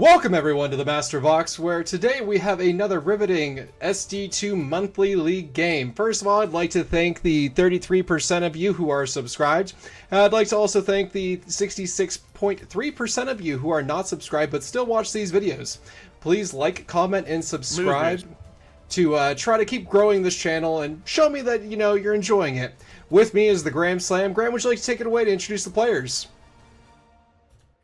Welcome everyone to the Master Box, where today we have another riveting SD2 monthly league game. First of all, I'd like to thank the 33% of you who are subscribed. I'd like to also thank the 66.3% of you who are not subscribed but still watch these videos. Please like, comment, and subscribe to try to keep growing this channel and show me that, you're enjoying it. With me is the Graham Slam. Graham, would you like to take it away to introduce the players?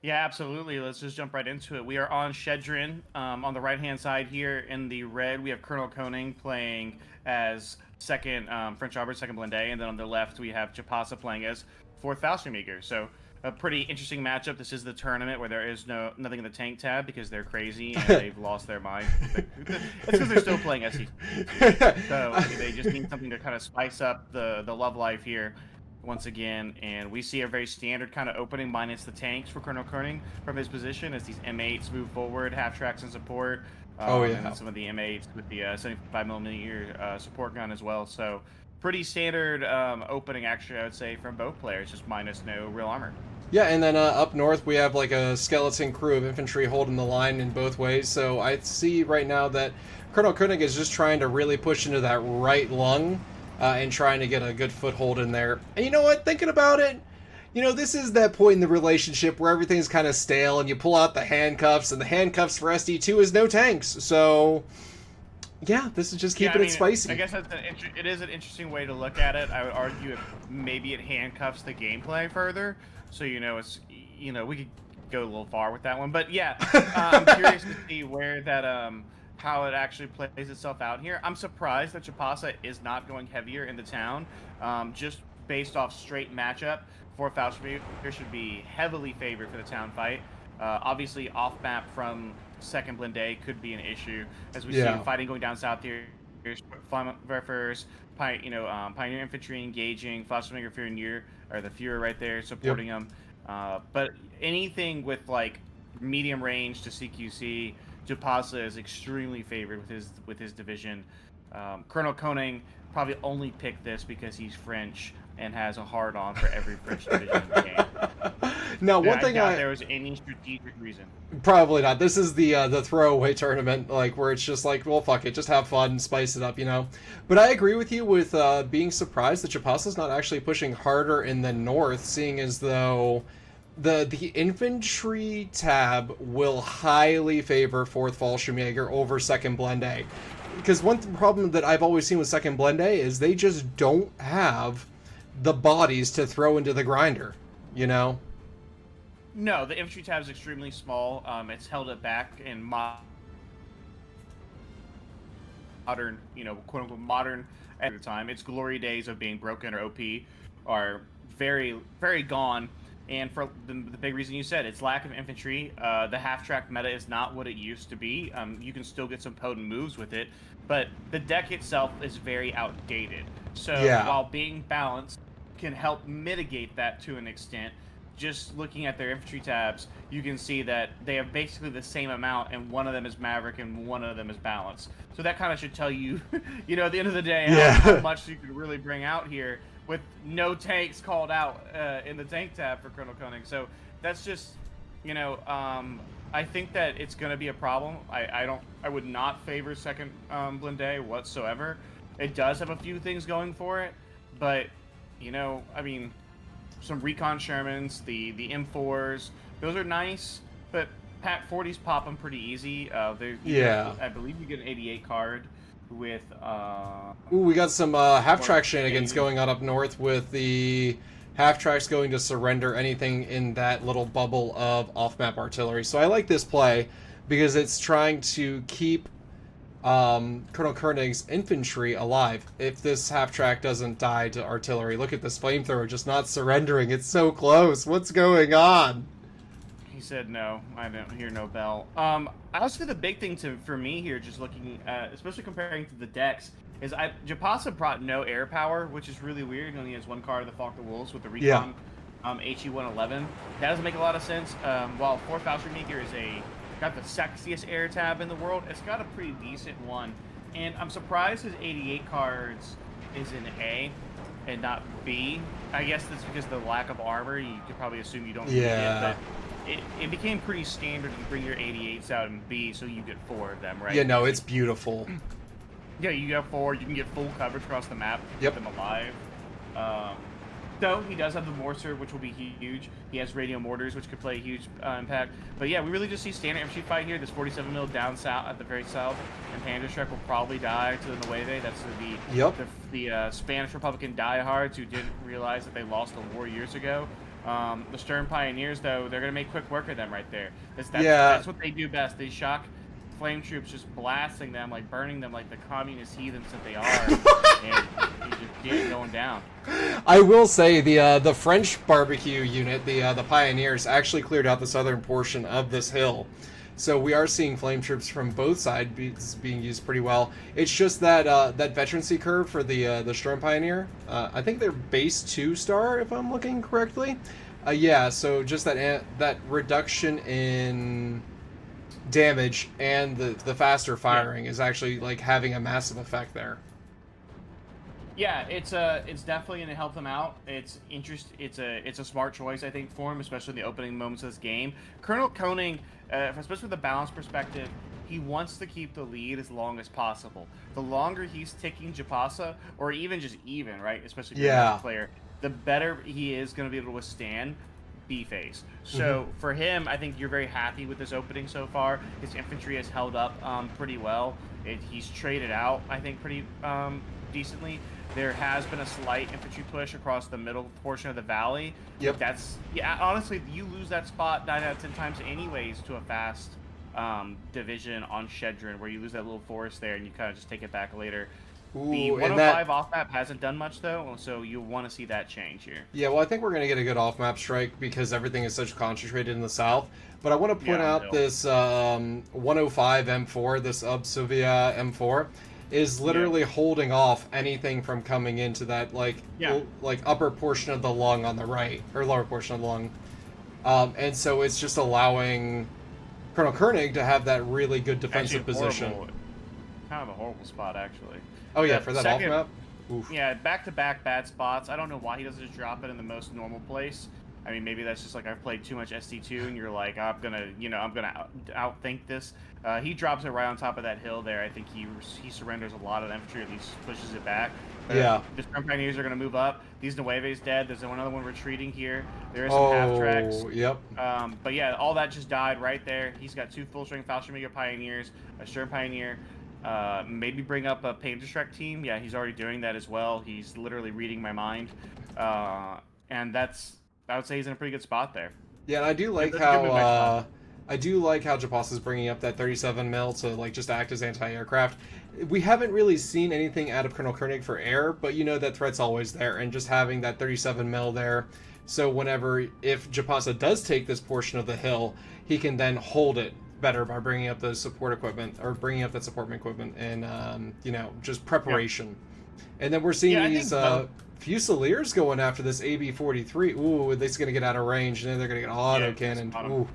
Yeah, absolutely. Let's just jump right into it. We are on Shedrin. On the right-hand side here in the red, we have ColonelKoneig playing as second French Arbor, second Blende, and then on the left we have Jaapaasa playing as fourth Fallschirmjäger. So a pretty interesting matchup. This is the tournament where there is nothing in the tank tab because they're crazy and they've lost their mind. It's because they're still playing SD. So they just need something to kind of spice up the love life here once again, and we see a very standard kind of opening minus the tanks for ColonelKoneig from his position as these M8s move forward, half tracks and support. And then some of the M8s with the 75mm support gun as well. So pretty standard opening, actually, I would say, from both players, just minus no real armor. Yeah, and then up north we have like a skeleton crew of infantry holding the line in both ways. So I see right now that ColonelKoneig is just trying to really push into that right lung. And trying to get a good foothold in there. And you know what? Thinking about it, this is that point in the relationship where everything's kind of stale and you pull out the handcuffs, and the handcuffs for SD2 is no tanks. So, yeah, this is just keeping it spicy. I guess it is an interesting way to look at it. I would argue maybe it handcuffs the gameplay further. So, it's, we could go a little far with that one. But, yeah, I'm curious to see where that... how it actually plays itself out here. I'm surprised that Jaapaasa is not going heavier in the town, just based off straight matchup. Fourth Fallschirmjäger should be heavily favored for the town fight. Obviously, off map from second Blende could be an issue, as we see fighting going down south here. Flammenwerfers, Pioneer Infantry engaging, Fallschirmjäger Führer, or the Führer right there supporting them. But anything with like medium range to CQC, Jaapaasa is extremely favored with his division. ColonelKoneig probably only picked this because he's French and has a hard-on for every French division in the game. Now, one thing I doubt there was any strategic reason. Probably not. This is the throwaway tournament, like where it's just like, well, fuck it, just have fun and spice it up, But I agree with you with being surprised that Jaapaasa's not actually pushing harder in the north, seeing as though the infantry tab will highly favor 4th Fallschirmjäger over 2nd Blende. Because one problem that I've always seen with 2nd Blende is they just don't have the bodies to throw into the grinder, No, the infantry tab is extremely small. It's held it back in modern, quote-unquote modern at the time. Its glory days of being broken or OP are very, very gone. And for the big reason you said, it's lack of infantry. The half-track meta is not what it used to be. You can still get some potent moves with it, but the deck itself is very outdated. So while being balanced can help mitigate that to an extent, just looking at their infantry tabs, you can see that they have basically the same amount, and one of them is Maverick and one of them is Balance. So that kind of should tell you, at the end of the day, how much you can really bring out here, with no tanks called out in the tank tab for ColonelKoneig. So that's just, I think that it's going to be a problem. I would not favor second Blende whatsoever. It does have a few things going for it, but, some recon Shermans, the M4s, those are nice, but Pat 40s pop them pretty easy. I believe you get an 88 card with we got some half-track shenanigans going on up north with the half-tracks going to surrender anything in that little bubble of off-map artillery. So I like this play because it's trying to keep ColonelKoneig's infantry alive if this half-track doesn't die to artillery. Look at this flamethrower just not surrendering. It's so close. What's going on? He said no. I don't hear no bell. I also think the big thing for me here, just looking at, especially comparing to the decks, is Jaapaasa brought no air power, which is really weird. He only has one card of the Falk the Wolves with the recon HE-111. That doesn't make a lot of sense. While 4th Fallschirmjäger is got the sexiest air tab in the world, it's got a pretty decent one. And I'm surprised his 88 cards is an A and not B. I guess that's because of the lack of armor. You could probably assume you don't need it, but it became pretty standard to bring your 88s out in B, so you get 4 of them, right? Yeah, no, it's beautiful. Yeah, you get 4. You can get full coverage across the map to keep them alive. So he does have the mortar, which will be huge. He has radio mortars, which could play a huge impact. But yeah, we really just see standard infantry fight here. This 47 mil down south at the very south, and Panzerschreck will probably die to the Nueve. That's the Spanish Republican diehards who didn't realize that they lost the war years ago. The Stern Pioneers, though, they're gonna make quick work of them right there. That's what they do best. They shock flame troops, just blasting them, like burning them like the communist heathens that they are, and you just get it going down. I will say the French barbecue unit, the Pioneers, actually cleared out the southern portion of this hill, so we are seeing flame troops from both sides being used pretty well. It's just that that veterancy curve for the Sturm Pioneer. I think they're base 2-star if I'm looking correctly. Yeah, so just that reduction in damage and the faster firing is actually like having a massive effect there. Yeah, it's definitely going to help them out. It's a smart choice, I think, for him, especially in the opening moments of this game. Colonel Koenig, especially from the balance perspective, he wants to keep the lead as long as possible. The longer he's ticking Jaapaasa, or even just even, right, especially if you're a player, the better he is going to be able to withstand B-phase. So for him, I think you're very happy with this opening so far. His infantry has held up pretty well. He's traded out, I think, pretty decently. There has been a slight infantry push across the middle portion of the valley. Yep. Honestly, you lose that spot 9 out of 10 times anyways to a fast division on Shedrin, where you lose that little forest there and you kind of just take it back later. Ooh, the 105 off-map hasn't done much, though, so you want to see that change here. Yeah, well, I think we're going to get a good off-map strike because everything is such concentrated in the south. But I want to point out this 105 M4, this Obsovia M4, is literally holding off anything from coming into that, like upper portion of the lung on the right, or lower portion of the lung. And so it's just allowing Colonel Koenig to have that really good defensive position. Kind of a horrible spot, actually. Oh yeah, for that off-map? Oof. Yeah, back-to-back bad spots. I don't know why he doesn't just drop it in the most normal place. I mean, maybe that's just like I've played too much ST2, and you're like, I'm gonna outthink this. He drops it right on top of that hill there. I think he surrenders a lot of infantry, at least pushes it back. The Stern Pioneers are gonna move up. These Nueve's dead. There's another one retreating here. There is some half tracks. Yep. But yeah, all that just died right there. He's got 2 full-strength Fallschirmjäger Pioneers, a Stern Pioneer. Maybe bring up a Panzerschreck team. Yeah, he's already doing that as well. He's literally reading my mind. And I would say he's in a pretty good spot there. Yeah, and I do like how Jaapaasa is bringing up that 37 mil to like just act as anti-aircraft. We haven't really seen anything out of Colonel Koenig for air, but you know that threat's always there, and just having that 37 mil there, so if Jaapaasa does take this portion of the hill, he can then hold it better by bringing up those support equipment, or bringing up that support equipment, and just preparation. And then we're seeing these Fusiliers going after this AB-43. Ooh, they're going to get out of range, and then they're going to get auto-cannoned. Ooh.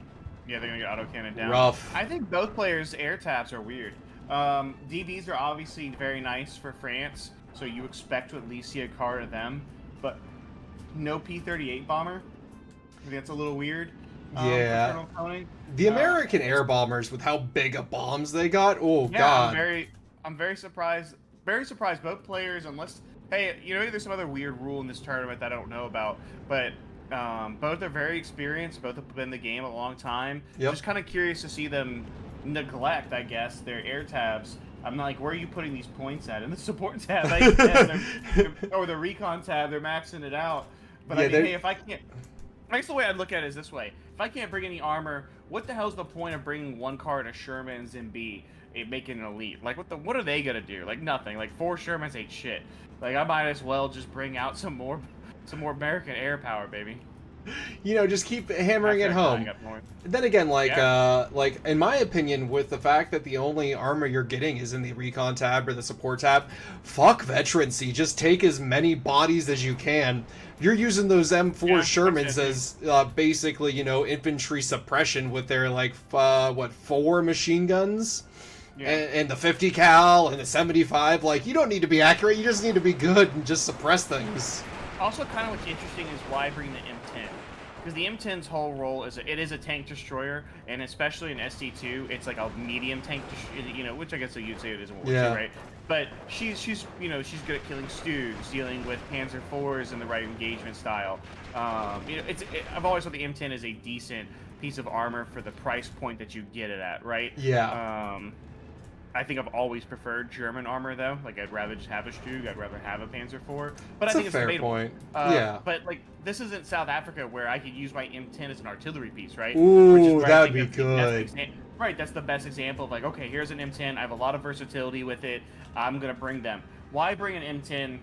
Yeah, they're going to get auto-cannoned down. Rough. I think both players' air taps are weird. DBs are obviously very nice for France, so you expect to at least see a card of them, but no P-38 bomber. I think that's a little weird. Yeah. The American air bombers, with how big of bombs they got. Oh God. I'm very surprised. Very surprised both players, unless maybe there's some other weird rule in this tournament that I don't know about, but both are very experienced. Both have been in the game a long time. Yep. Just kind of curious to see them neglect, I guess, their air tabs. I'm like, where are you putting these points at? In the support tab, or the recon tab, they're maxing it out. But I mean, if I can't. I guess the way I'd look at it is this way. If I can't bring any armor, what the hell's the point of bringing 1 card of Shermans and making an elite? Like, what are they gonna do? Like, nothing. Like, 4 Shermans ain't shit. Like, I might as well just bring out some more American air power, baby. Just keep hammering it home. Then again, like in my opinion, with the fact that the only armor you're getting is in the recon tab or the support tab, fuck veterancy. Just take as many bodies as you can. You're using those M4 Shermans as basically, infantry suppression with their 4 machine guns. Yeah. And the 50 cal and the 75. Like, you don't need to be accurate. You just need to be good and just suppress things. Also, kind of what's interesting is why bring the M10. because the M10's whole role is it is a tank destroyer, and especially in SD2, it's like a medium tank, which I guess you'd say it is in World War II, right? But she's she's good at killing Stugs, dealing with Panzer IVs in the right engagement style. I've always thought the M10 is a decent piece of armor for the price point that you get it at, right? Yeah. I think I've always preferred German armor, though. Like, I'd rather just have a Stug. I'd rather have a Panzer IV. But That's I think a fair debatable. point. Yeah. But, like, this isn't South Africa where I could use my M10 as an artillery piece, right? Ooh, that'd be good. Right, that's the best example of, like, okay, here's an M10. I have a lot of versatility with it. I'm going to bring them. Why bring an M10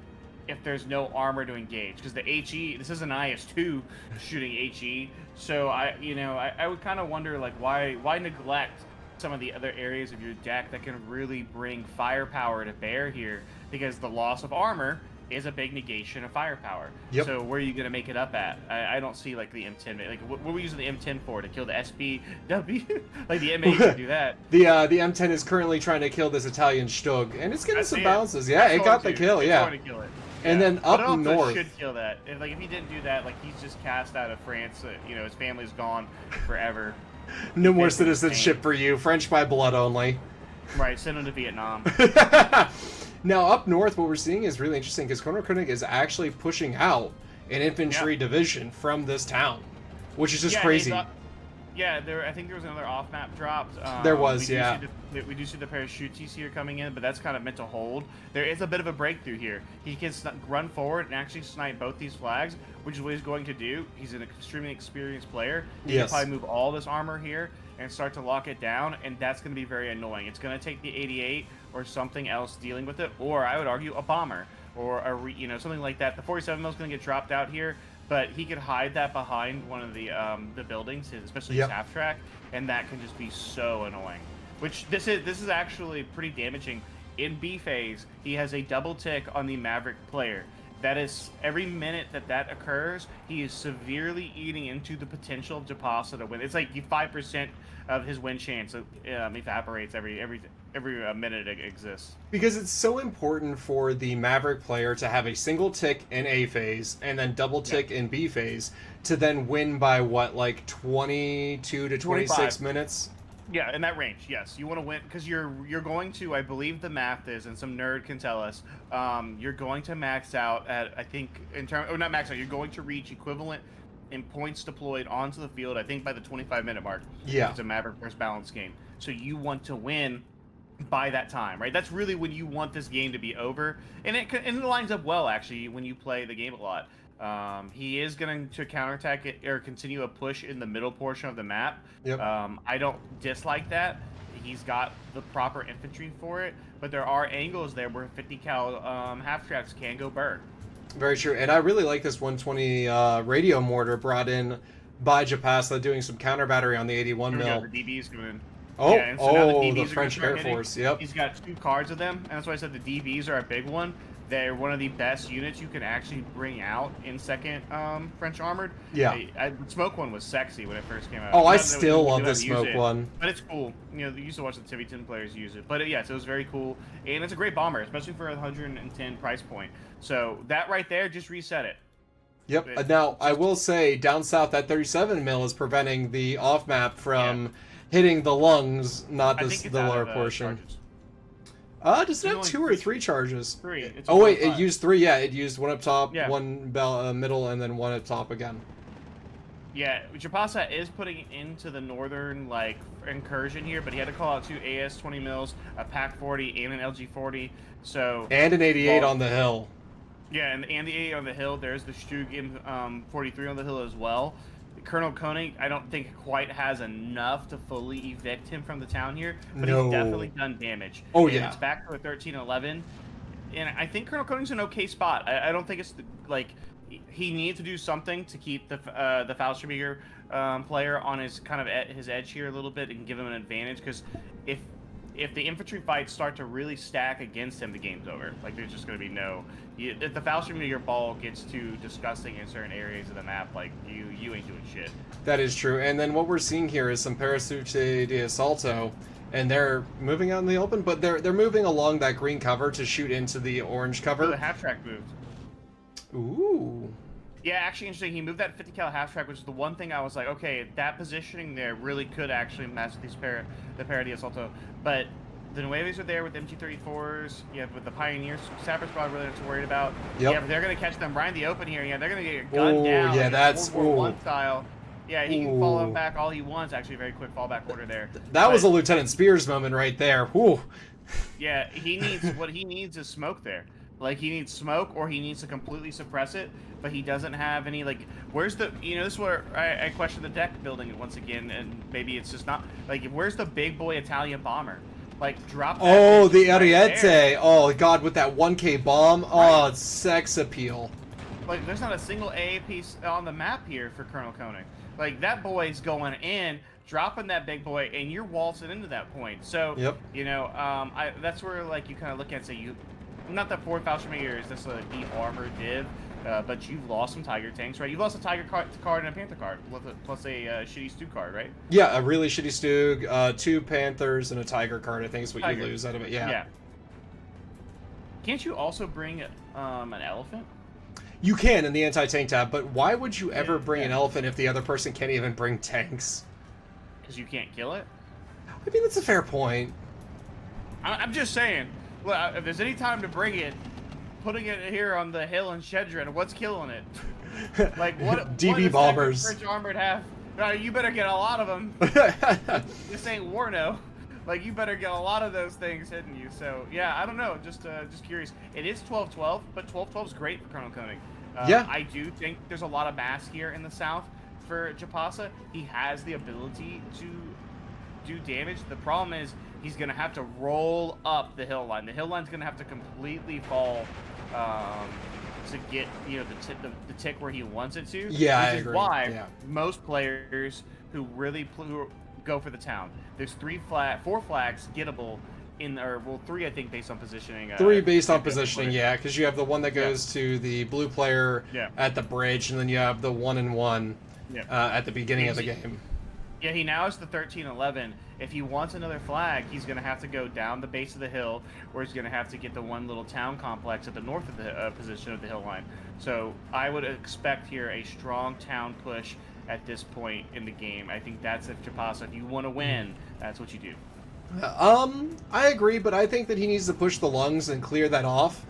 if there's no armor to engage? Because the HE, this is an IS-2 shooting HE. So, I would kind of wonder, like, why neglect some of the other areas of your deck that can really bring firepower to bear here, because the loss of armor is a big negation of firepower. Yep. So where are you going to make it up at? I don't see like the M10. Like what are we using the M10 for? To kill the SPW? Like the M8 can do that. The M10 is currently trying to kill this Italian Stug, and it's getting some bounces. Yeah, it got the kill. It's Yeah. going to kill it. And then up but it also north, should kill that. If he didn't do that, like he's just cast out of France. His family's gone forever. No more citizenship for you. French by blood only. Right, send him to Vietnam. Now, up north, what we're seeing is really interesting because ColonelKoneig is actually pushing out an infantry division from this town, which is just crazy. I think there was another off-map dropped. There was, we do see the parachutes here coming in, but that's kind of meant to hold. There is a bit of a breakthrough here. He can run forward and actually snipe both these flags, which is what he's going to do. He's an extremely experienced player. He can probably move all this armor here and start to lock it down, and that's going to be very annoying. It's going to take the 88 or something else dealing with it, or I would argue a bomber or something like that. The 47 mil is going to get dropped out here, but he could hide that behind one of the buildings, especially his half track, and that can just be so annoying. Which this is actually pretty damaging. In B phase, he has a double tick on the Maverick player. That is, every minute that occurs, he is severely eating into the potential of Jaapaasa to win. It's like 5% of his win chance evaporates every minute it exists. Because it's so important for the Maverick player to have a single tick in A phase and then double tick in B phase to then win by what, like 22 to 26 25 minutes? Yeah, in that range, yes. You want to win because you're going to, I believe the math is, and some nerd can tell us, you're going to max out at, I think, not max out, you're going to reach equivalent in points deployed onto the field, I think by the 25-minute mark. Yeah. It's a Maverick versus balance game. So you want to win by that time, right? That's really when you want this game to be over. And it lines up well, actually, when you play the game a lot. He is going to counterattack it or continue a push in the middle portion of the map. Yep. I don't dislike that. He's got the proper infantry for it, but there are angles there where 50 cal half tracks can go burr. Very true, and I really like this 120 radio mortar brought in by Jaapaasa doing some counter battery on the 81 mil. The DBs coming in. Oh, yeah, so the French Air Force. Yep. He's got 2 cards of them, and that's why I said the DBs are a big one. They're one of the best units you can actually bring out in second French Armored. Yeah. The smoke one was sexy when it first came out. Oh, I still love the smoke one. But it's cool. They used to watch the Tiviton players use it. But yes, it was very cool. And it's a great bomber, especially for a 110 price point. So that right there, just reset it. Yep. Now, I will say, down south, that 37 mil is preventing the off-map from hitting the lungs, not the lower portion. Does it have 2 or 3 charges? 3. Oh wait, it used 3. Yeah, it used 1 up top, 1 middle, and then 1 up top again. Yeah, Jaapaasa is putting into the northern incursion here, but he had to call out 2 AS 20 mils, a PAC 40, and an LG 40. So and an 88 on the hill. Yeah, and the 88 on the hill. There's the Stug 43 on the hill as well. ColonelKoneig, I don't think quite has enough to fully evict him from the town here, but he's definitely done damage. Oh, and yeah. It's back to a 13-11, and I think ColonelKoneig's an okay spot. I don't think it's he needs to do something to keep the Fallschirmjäger player on his his edge here a little bit and give him an advantage, because if the infantry fights start to really stack against him, the game's over. Like, there's just going to be if the Fallschirmjäger ball gets too disgusting in certain areas of the map, like, you ain't doing shit. That is true. And then what we're seeing here is some Parachute de Assalto, and they're moving out in the open, but they're moving along that green cover to shoot into the orange cover. So the half-track moved. Ooh. Yeah, actually interesting. He moved that 50 cal half track, which is the one thing I was like, okay, that positioning there really could actually mess with the parity assaulto. But the Nueves are there with MG34s. You have with the Pioneers, Sappers probably really not too worried about. Yep. Yeah, but they're gonna catch them right in the open here. Yeah, they're gonna get gunned Ooh, down. yeah, like that's World War ooh. I style. Yeah, he can Ooh. follow him back all he wants. Actually, a very quick fallback order there. That was But a Lieutenant Spears moment right there. Ooh. yeah, what he needs is smoke there. Like he needs smoke, or he needs to completely suppress it. But he doesn't have any like. Where's the? You know, this is where I question the deck building once again, and maybe it's just not like. Where's the big boy Italian bomber? Like drop. That Oh, the right Ariete. there. Oh God, with that 1K bomb. Right. Oh, it's sex appeal. Like there's not a single AA piece on the map here for Colonel Koenig. Like that boy's going in, dropping that big boy, and you're waltzing into that point. So Yep. you know, that's where like you kind of look at and say you. Not that 4 Fallschirmjäger is this a deep armor div, but you've lost some Tiger tanks, right? You've lost a Tiger card and a Panther card, plus a shitty Stu card, right? Yeah, a really shitty Stug, 2 Panthers, and a Tiger card, I think is what Tiger. you lose out of it. Yeah. Can't you also bring an elephant? You can in the anti-tank tab, but why would you ever bring an yeah. elephant if the other person can't even bring tanks? Because you can't kill it? I mean, that's a fair point. I'm just saying. Look, if there's any time to bring it, putting it here on the hill in Shedrin, what's killing it? Like what? DB what bombers. French armored have? You better get a lot of them. This ain't Warno. Like you better get a lot of those things hitting you. So yeah, I don't know. Just curious. It is 12-12, but 12-12 is great for Colonel Koenig. Yeah. I do think there's a lot of mass here in the south for Jaapaasa. He has the ability to do damage. The problem is he's going to have to roll up the hill line. The hill line's going to have to completely fall to get the tick where he wants it to. Yeah, which I is agree. why Yeah. most players who really who go for the town. There's 4 flags gettable in, or well, 3 I think based on positioning. 3 based on positioning, yeah, because you have the one that goes to the blue player at the bridge, and then you have the 1-1 at the beginning of the game. Yeah, he now has the 13-11. If he wants another flag, he's going to have to go down the base of the hill, or he's going to have to get the one little town complex at the north of the position of the hill line. So I would expect here a strong town push at this point in the game. I think that's if Jaapaasa, if you want to win, that's what you do. I agree, but I think that he needs to push the lungs and clear that off.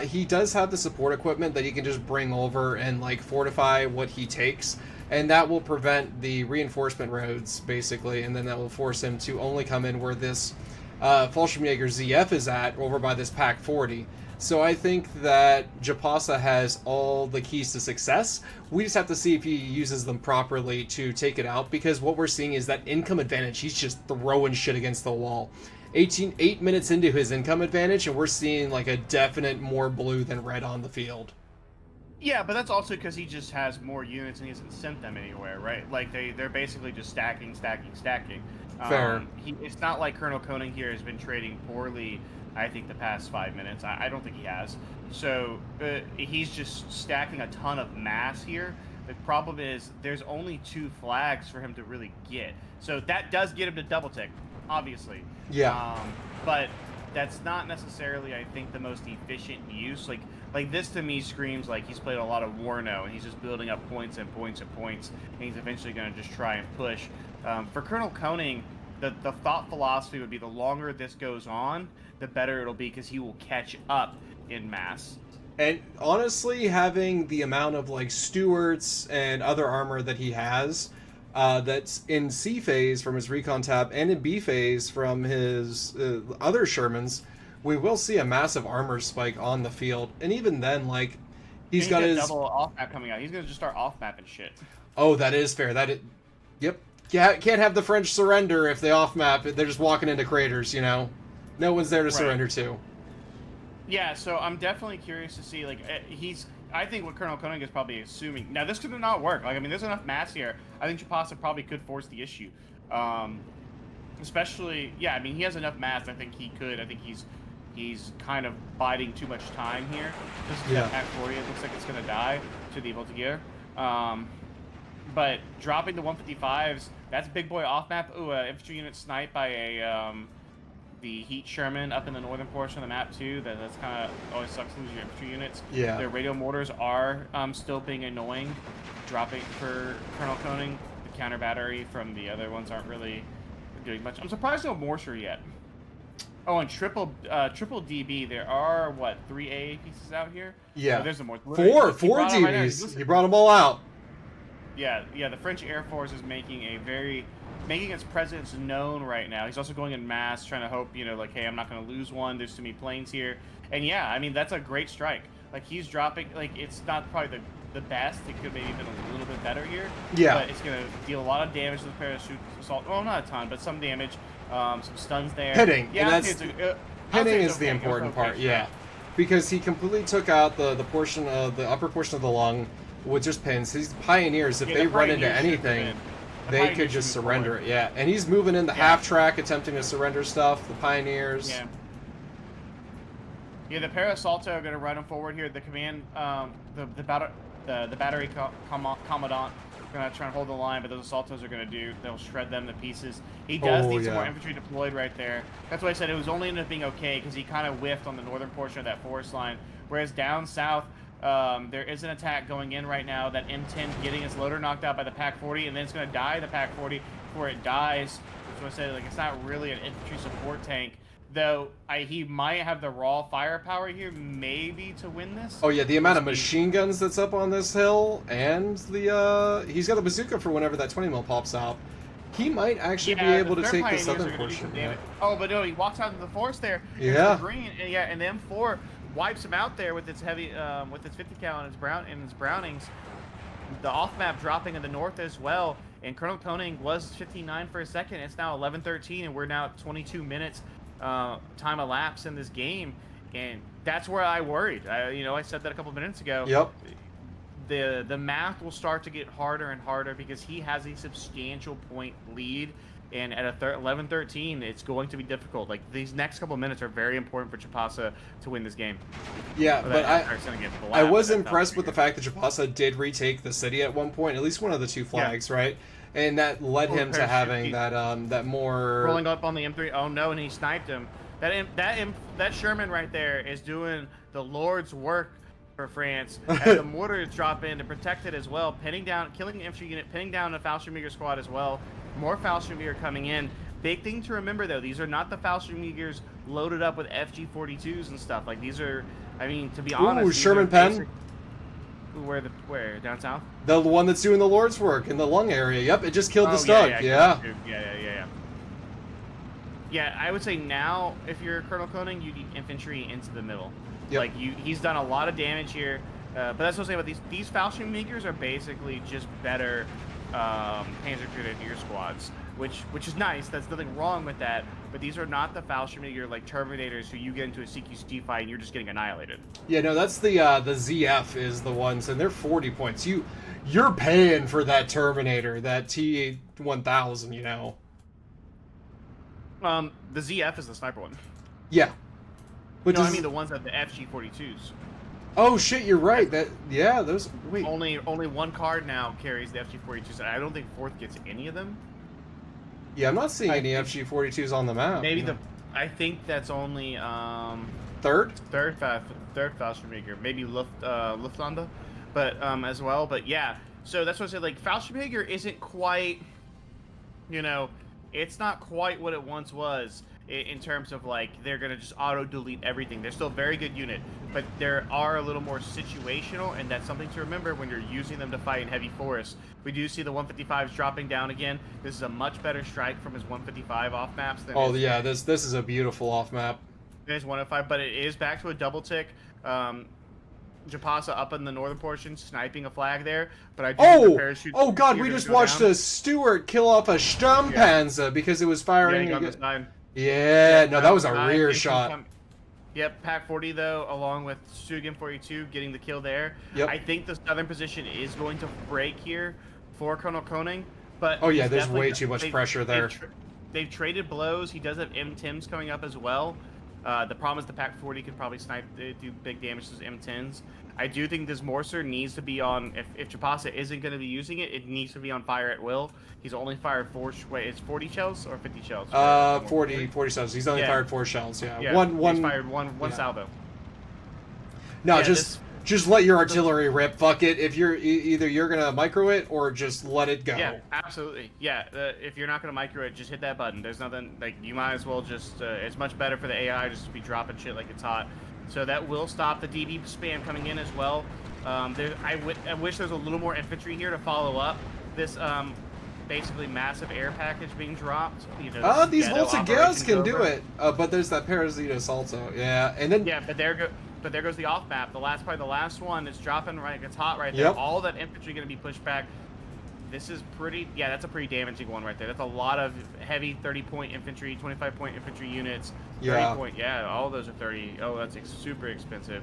He does have the support equipment that he can just bring over and like fortify what he takes, and that will prevent the reinforcement roads basically, and then that will force him to only come in where this Fallschirmjäger ZF is at, over by this Pack 40. So I think that Jaapaasa has all the keys to success. We just have to see if he uses them properly to take it out, because what we're seeing is that income advantage. He's just throwing shit against the wall. 8 minutes into his income advantage, and we're seeing like a definite more blue than red on the field. Yeah, but that's also because he just has more units and he hasn't sent them anywhere, right? Like they're basically just stacking. Fair. It's not like Colonel Koenig here has been trading poorly, I think, the past 5 minutes. I don't think he has. So he's just stacking a ton of mass here. The problem is there's only 2 flags for him to really get. So that does get him to double tick, obviously. Yeah. But that's not necessarily, I think, the most efficient use. Like this to me screams like he's played a lot of Warno and he's just building up points and points and points, and he's eventually going to just try and push. For Colonel Koenig, the thought philosophy would be the longer this goes on, the better it'll be, because he will catch up in mass. And honestly, having the amount of like Stewarts and other armor that he has, that's in C phase from his recon tab and in B phase from his other Shermans, we will see a massive armor spike on the field. And even then, like, he's got his double off map coming out. He's gonna just start off mapping shit. Oh, that is fair. Yep. Yeah, can't have the French surrender if they off map. They're just walking into craters, you know. No one's there to surrender to. Yeah, so I'm definitely curious to see, like, I think what Colonel Koenig is probably assuming. Now, this could not work. Like, I mean, there's enough mass here. I think Jaapaasa probably could force the issue. Especially, yeah, I mean, he has enough mass. I think he could. I think he's kind of biding too much time here. Just that Pack 40, it looks like it's going to die to the Voltigeur. But dropping the 155s, that's big boy off map. Ooh, infantry unit sniped by a the Heat Sherman up in the northern portion of the map too. That's kind of always sucks to lose your infantry units. Yeah. Their radio mortars are still being annoying, dropping for Colonel Koenig. The counter battery from the other ones aren't really doing much. I'm surprised no mortar yet. Oh, and triple DB. There are what 3 AA pieces out here. Yeah. Oh, there's the more. Four DBs. You brought them all out. Yeah. The French Air Force is making its presence known right now. He's also going in mass, trying to hope, like, hey, I'm not going to lose one. There's too many planes here. And yeah, I mean, that's a great strike. Like, he's dropping, like, it's not probably the best. It could maybe been a little bit better here. Yeah. But it's going to deal a lot of damage to the parachute assault. Well, not a ton, but some damage. Some stuns there. Hitting. Yeah, and hitting is the important part, yeah. Because he completely took out the portion of the upper portion of the lung with just pins. These pioneers, if they run into anything, they could just surrender it, yeah. And he's moving in the half track, attempting to surrender stuff. The pioneers. Yeah. Yeah, the Parasalto are going to run him forward here. The command, the battery commandant going to try and hold the line, but those assaultos are going to they'll shred them to pieces. He does need some more infantry deployed right there. That's why I said it was only ended up being okay, because he kind of whiffed on the northern portion of that forest line. Whereas down south, there is an attack going in right now. That M10 getting its loader knocked out by the PaK-40, and then it's going to die the PaK-40 before it dies. That's why I said, like, it's not really an infantry support tank. Though he might have the raw firepower here, maybe, to win this. Oh yeah, the amount of machine guns that's up on this hill, and the he's got a bazooka for whenever that 20 mil pops out. He might actually be able to take the southern portion. Yeah. Oh, but no, he walks out into the forest there. Yeah. The green, and the M4 wipes him out there with its heavy, with its 50 cal and its Brownings. The off map dropping in the north as well. And Colonel Koenig was 59 for a second. It's now 11:13, and we're now at 22 minutes. Time elapsed in this game, and that's where I worried. I said that a couple minutes ago. Yep. The math will start to get harder and harder because he has a substantial point lead, and at 11-13, it's going to be difficult. Like, these next couple minutes are very important for Jaapaasa to win this game. Yeah, but I was impressed with the fact that Jaapaasa did retake the city at one point, at least one of the two flags, right? And that led him to having that more rolling up on the M3. Oh no, and he sniped him. That Sherman right there is doing the Lord's work for France. As the mortars drop in to protect it as well, killing the infantry unit, pinning down the Fallschirmjäger squad as well. More Fallschirmjäger coming in. Big thing to remember though, these are not the Fallschirmjägers loaded up with FG-42s and stuff. Like, these are, I mean, to be honest. Ooh, Sherman Penn. Where? Down south? The one that's doing the Lord's work in the lung area. Yep, it just killed the Stug. Yeah, I would say now, if you're Colonel Koenig, you need infantry into the middle. Yep. Like, he's done a lot of damage here. But that's what I'm saying about these Fallschirmjägers are basically just better Panzergrenadier squads, which is nice. There's nothing wrong with that. But these are not the Fallschirmjäger like Terminators who you get into a CQC fight and you're just getting annihilated. Yeah, no, that's the ZF is the ones, and they're 40 points. You're paying for that Terminator, that T-1000, The ZF is the sniper one. Yeah. I mean the ones that the FG-42s. Oh shit, you're right. Wait. Only one card now carries the FG-42s, and I don't think 4th gets any of them. Yeah, I'm not seeing any FG-42s on the map. Maybe I think that's only third Fallschirmjäger, maybe Lufthansa, but as well. But yeah, so that's what I said. Like, Fallschirmjäger isn't quite, it's not quite what it once was in terms of, like, they're gonna just auto delete everything. They're still a very good unit, but they are a little more situational, and that's something to remember when you're using them to fight in heavy forests. We do see the 155s dropping down again. This is a much better strike from his 155 off maps than this is a beautiful off map. It is 105, but it is back to a double tick. Jaapaasa up in the northern portion, sniping a flag there. But I do think the parachute. Oh god, we just watched a Stuart kill off a Sturmpanzer because it was firing. Yeah, no, that was a rear shot. Yep, PaK-40 though, along with Sugan 42 getting the kill there. Yep. I think the southern position is going to break here for Colonel Koenig. But oh yeah, there's way too much pressure there. They've traded blows. He does have M-Tims coming up as well. The problem is the PAC-40 could probably snipe, do big damage to those M10s. I do think this Morser needs to be on, if Jaapaasa isn't going to be using it, it needs to be on fire at will. He's only fired it's 40 shells or 50 shells? 40 shells. He's only fired 4 shells, yeah. He's fired one salvo. No, yeah, just let your artillery rip. Fuck it. If you're either you're gonna micro it or just let it go. Yeah, absolutely. Yeah, if you're not gonna micro it, just hit that button. There's nothing like you might as well just. It's much better for the AI just to be dropping shit like it's hot. So that will stop the DB spam coming in as well. I wish there was a little more infantry here to follow up this basically massive air package being dropped. You know, these Volta Gales can do it, but there's that Parasitos also. Yeah, and then yeah, but there goes the off map. The last one is dropping right. It's hot right there. Yep. All that infantry going to be pushed back. This is pretty. Yeah, that's a pretty damaging one right there. That's a lot of heavy 30-point infantry, 25-point infantry units. 30-point. Yeah, all of those are 30. Oh, that's super expensive.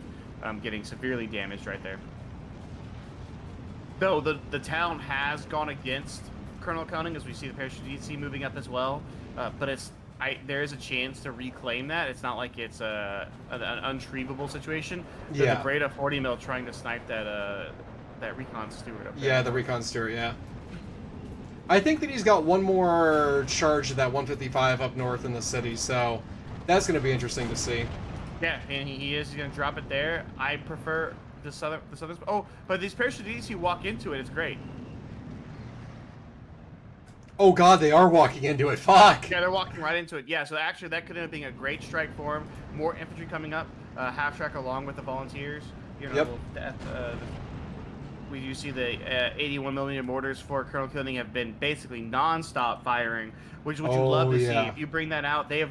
Getting severely damaged right there. Though the town has gone against Colonel Koenig, as we see the parachute DC moving up as well. But there is a chance to reclaim that. It's not like it's an unretrievable situation. Yeah. The Breda 40 mil trying to snipe that recon steward up there. Yeah, the recon steward. Yeah. I think that he's got one more charge of that 155 up north in the city, so that's going to be interesting to see. Yeah, and he's going to drop it there. I prefer the southern. Oh, but these parachutists, you walk into it, it's great. Oh god, they are walking into it. Fuck. Yeah, they're walking right into it. Yeah, so actually that could end up being a great strike for him. More infantry coming up, half track along with the volunteers. You know, yep. We do see the 81mm mortars for Colonel Koenig have been basically non-stop firing, which is what you love to see. If you bring that out, they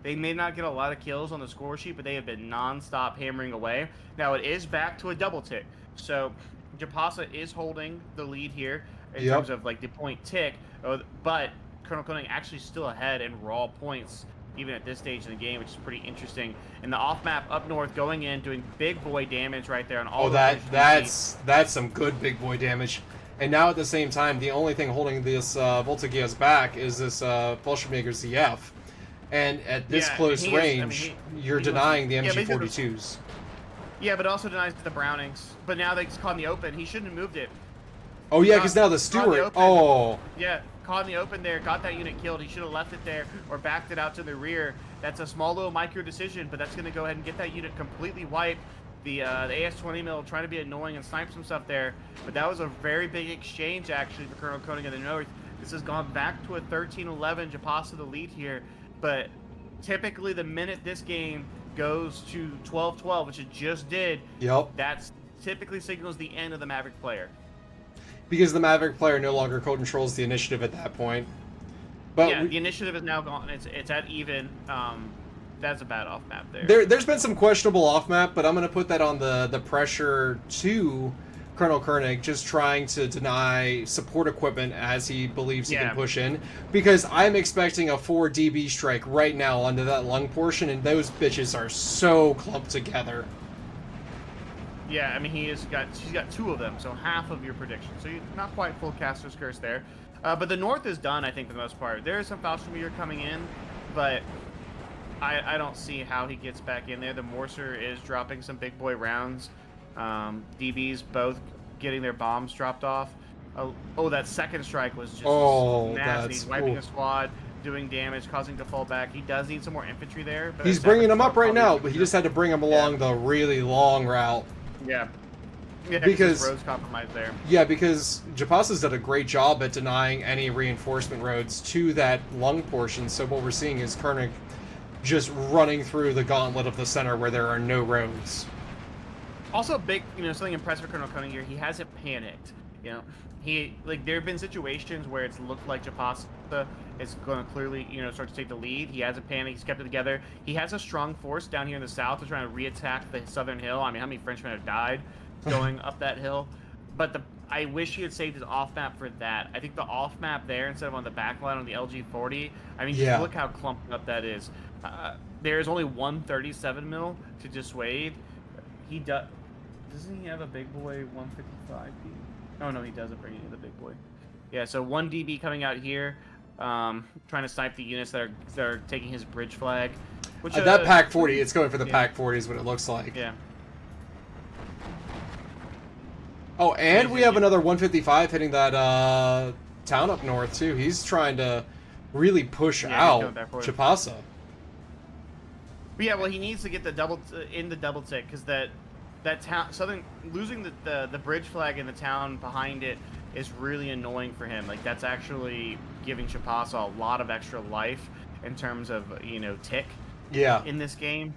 may not get a lot of kills on the score sheet, but they have been non-stop hammering away. Now it is back to a double tick, so Jaapaasa is holding the lead here in terms of like the point tick, but Colonel Koenig actually still ahead in raw points even at this stage in the game, which is pretty interesting. And the off map up north going in, doing big boy damage right there on all. That's some good big boy damage. And now at the same time, the only thing holding this Voltagias back is this Bolshevik ZF. And at this close range, you're denying the MG42s. Yeah, but also denies the Brownings. But now they caught in the open. He shouldn't have moved it. Oh yeah, because now the Stewart. Oh. Yeah, caught in the open there, got that unit killed. He should have left it there or backed it out to the rear. That's a small little micro decision, but that's going to go ahead and get that unit completely wiped. The AS-20 mil trying to be annoying and snipe some stuff there, but that was a very big exchange actually for Colonel Koenig in the north. This has gone back to a 13-11. Jaapaasa the lead here, but typically the minute this game goes to 12-12, which it just did, that's typically signals the end of the Maverick player. Because the Maverick player no longer controls the initiative at that point. But yeah, the initiative is now gone. It's at even. That's a bad off map there. There's been some questionable off map, but I'm going to put that on the pressure to Colonel Koenig, just trying to deny support equipment as he believes he can push in. Because I'm expecting a 4 DB strike right now onto that lung portion, and those bitches are so clumped together. Yeah, I mean she's got 2 of them, so half of your prediction. So you're not quite full caster's curse there. But the north is done, I think, for the most part. There is some Faustmeter coming in, but I don't see how he gets back in there. The Morser is dropping some big boy rounds. DBs both getting their bombs dropped off. Oh, that second strike was just nasty. He's wiping a squad, doing damage, causing to fall back. He does need some more infantry there. But he's bringing them up right now, but he just had to bring them along the really long route. Yeah. Yeah, because roads compromised there. Yeah, because Jaapaasa's done a great job at denying any reinforcement roads to that lung portion. So what we're seeing is Koenig just running through the gauntlet of the center where there are no roads. Also, big, something impressive for Colonel Koenig here. He hasn't panicked. There have been situations where it's looked like Jaapaasa is going to clearly, start to take the lead. He hasn't panicked. He's kept it together. He has a strong force down here in the south to try to reattack the southern hill. I mean, how many Frenchmen have died going up that hill? But I wish he had saved his off map for that. I think the off map there instead of on the back line on the LG40. I mean, just look how clumped up that is. There is only 137 mil to dissuade. Doesn't he have a big boy 155? Oh no, he doesn't bring any of the big boy. Yeah, so 1 DB coming out here, trying to snipe the units that are taking his bridge flag. Which That Pack 40, it's going for the Pack 40 is what it looks like. Yeah. Oh, and we have another 155 hitting that town up north too. He's trying to really push out Jaapaasa. But yeah, well, he needs to get the double tick because that town losing the bridge flag in the town behind it is really annoying for him. Like that's actually giving Jaapaasa a lot of extra life in terms of tick. Yeah. In this game.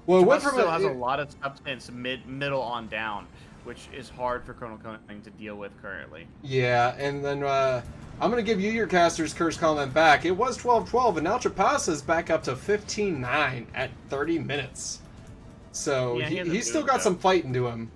Well, Jaapaasa still has a lot of substance middle on down, which is hard for ColonelKoneig to deal with currently. Yeah, and then I'm going to give you your caster's curse comment back. It was 12-12, and now Jaapaasa is back up to 15-9 at 30 minutes. So yeah, he's still got some fight into him.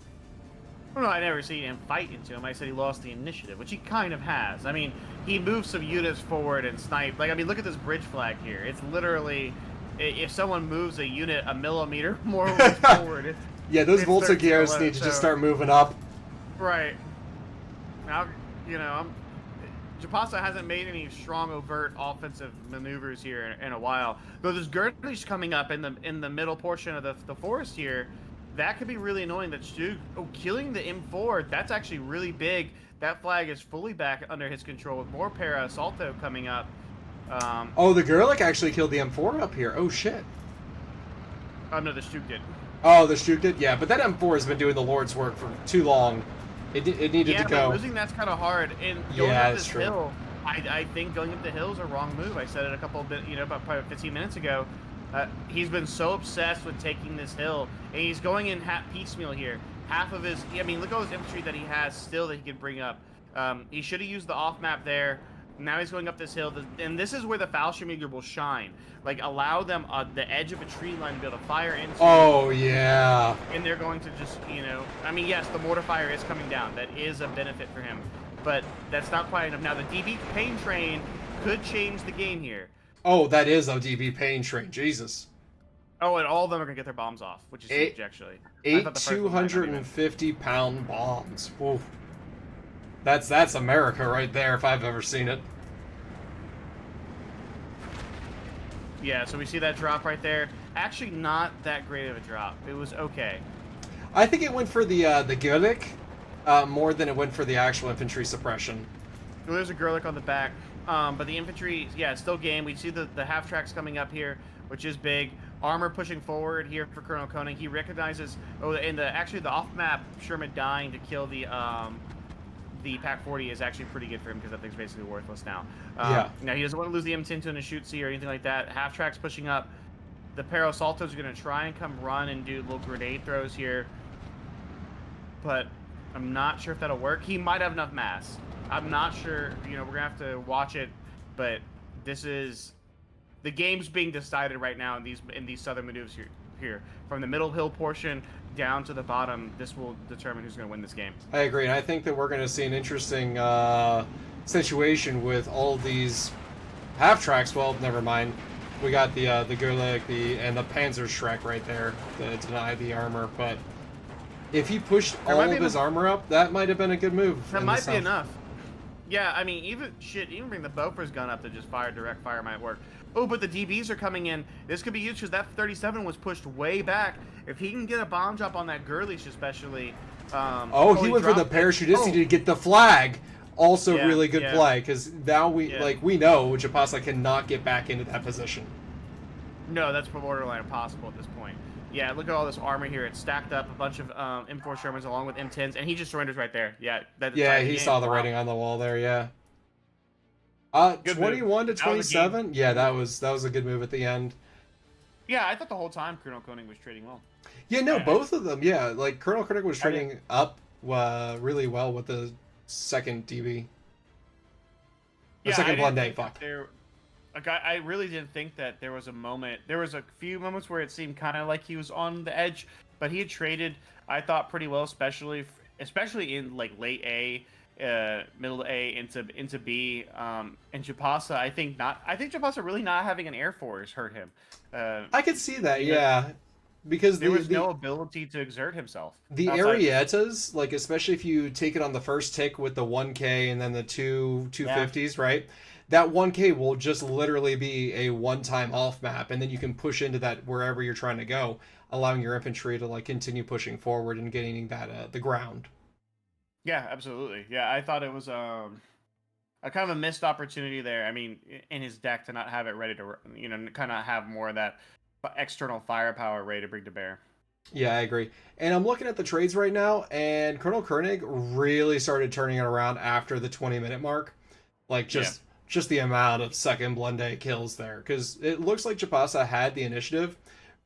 Well, no, I never seen him fight into him. I said he lost the initiative, which he kind of has. I mean, he moved some units forward and sniped. Like, I mean, look at this bridge flag here. It's literally, if someone moves a unit a millimeter more forward, yeah, those Voltigieres need to just start moving up. Right. Now, Jaapaasa hasn't made any strong, overt offensive maneuvers here in a while. Though there's Gurley's coming up in the middle portion of the forest here. That could be really annoying. That Stug, killing the M4, that's actually really big. That flag is fully back under his control with more para assalto coming up. Oh, the Gurlick actually killed the M4 up here. Oh, shit. Oh, no, the Stug did. Oh, the Stug did? Yeah, but that M4 has been doing the Lord's work for too long. It needed to go. Yeah, losing that's kind of hard. And going up this hill, I think going up the hill is a wrong move. I said it a couple of about probably 15 minutes ago. He's been so obsessed with taking this hill, and he's going in piecemeal here. Half of his, I mean, look at all his infantry that he has still that he can bring up. He should have used the off map there. Now he's going up this hill, and this is where the Fallschirmjäger will shine. Like, allow them the edge of a tree line to be able to fire into. Oh, yeah. And they're going to just, I mean, yes, the mortar fire is coming down. That is a benefit for him. But that's not quite enough. Now, the DB pain train could change the game here. Oh, that is a DB pain train. Jesus. Oh, and all of them are going to get their bombs off, which is huge, actually. 8 250-pound bombs. Oof. That's America right there, if I've ever seen it. Yeah, so we see that drop right there. Actually, not that great of a drop. It was okay. I think it went for the Gurlick more than it went for the actual infantry suppression. Well, there's a Gurlick on the back, but the infantry, yeah, it's still game. We see the half tracks coming up here, which is big. Armor pushing forward here for ColonelKoneig. He recognizes, and actually the off-map Sherman dying to kill the Pack 40 is actually pretty good for him because that thing's basically worthless now. Yeah. Now he doesn't want to lose the M10 to a shoot C or anything like that. Half tracks pushing up. The Pero Saltos are going to try and come run and do little grenade throws here, but I'm not sure if that'll work. He might have enough mass. I'm not sure. We're gonna have to watch it, but this is the game's being decided right now in these southern maneuvers here from the middle hill portion down to the bottom. This will determine who's going to win this game. I agree, and I think that we're going to see an interesting situation with all of these half tracks. Well, never mind. We got the Gurlick and the Panzerschreck right there to deny the armor, but if he pushed all of his armor up, that might have been a good move. That might be enough. Yeah, I mean, even bring the Bofors gun up to just fire direct fire might work. Oh, but the DBs are coming in. This could be huge because that 37 was pushed way back. If he can get a bomb drop on that Gurlish especially. He went for the parachutist to get the flag. Also, really good play because now we know Jaapaasa cannot get back into that position. No, that's borderline impossible at this point. Yeah, look at all this armor here. It's stacked up, a bunch of M4 Shermans along with M10s, and he just surrenders right there. Yeah, he saw the writing on the wall there. Yeah. 21 to 27. Yeah, that was a good move at the end. Yeah, I thought the whole time ColonelKoneig was trading well. Yeah, no, both of them. Yeah, like ColonelKoneig was trading up really well with the second DB. The second Blende. Fuck. I really didn't think that there was a moment. There was a few moments where it seemed kind of like he was on the edge, but he had traded, I thought, pretty well, especially in like late A, middle A into B. And Jaapaasa, I think Jaapaasa really not having an Air Force hurt him. I could see that, yeah. Because there was no ability to exert himself. The Arietas, like especially if you take it on the first tick with the 1K and then the 250s, right? that 1K will just literally be a one-time off map, and then you can push into that wherever you're trying to go, allowing your infantry to like continue pushing forward and gaining that the ground. Yeah, absolutely. Yeah, I thought it was a kind of a missed opportunity there. I mean, in his deck to not have it ready to, kind of have more of that external firepower ready to bring to bear. Yeah, I agree. And I'm looking at the trades right now, and Colonel Koenig really started turning it around after the 20-minute mark. Like, just the amount of second Blende kills there. Because it looks like Jaapaasa had the initiative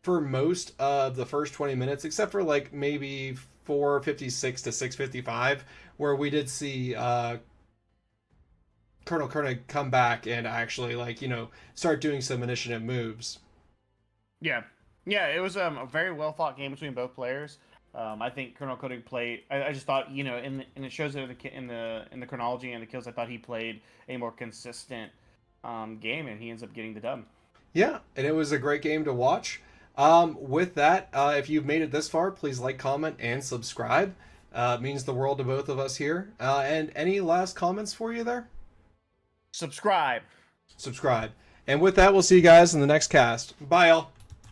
for most of the first 20 minutes, except for, like, maybe 4:56 to 6:55, where we did see Colonel Koenig come back and actually, like, start doing some initiative moves. Yeah. Yeah, it was a very well fought game between both players. I think Colonel Koenig played. I just thought, and it shows it in the chronology and the kills. I thought he played a more consistent game, and he ends up getting the dub. Yeah, and it was a great game to watch. With that, if you've made it this far, please like, comment, and subscribe. It means the world to both of us here. And any last comments for you there? Subscribe. Subscribe. And with that, we'll see you guys in the next cast. Bye, y'all.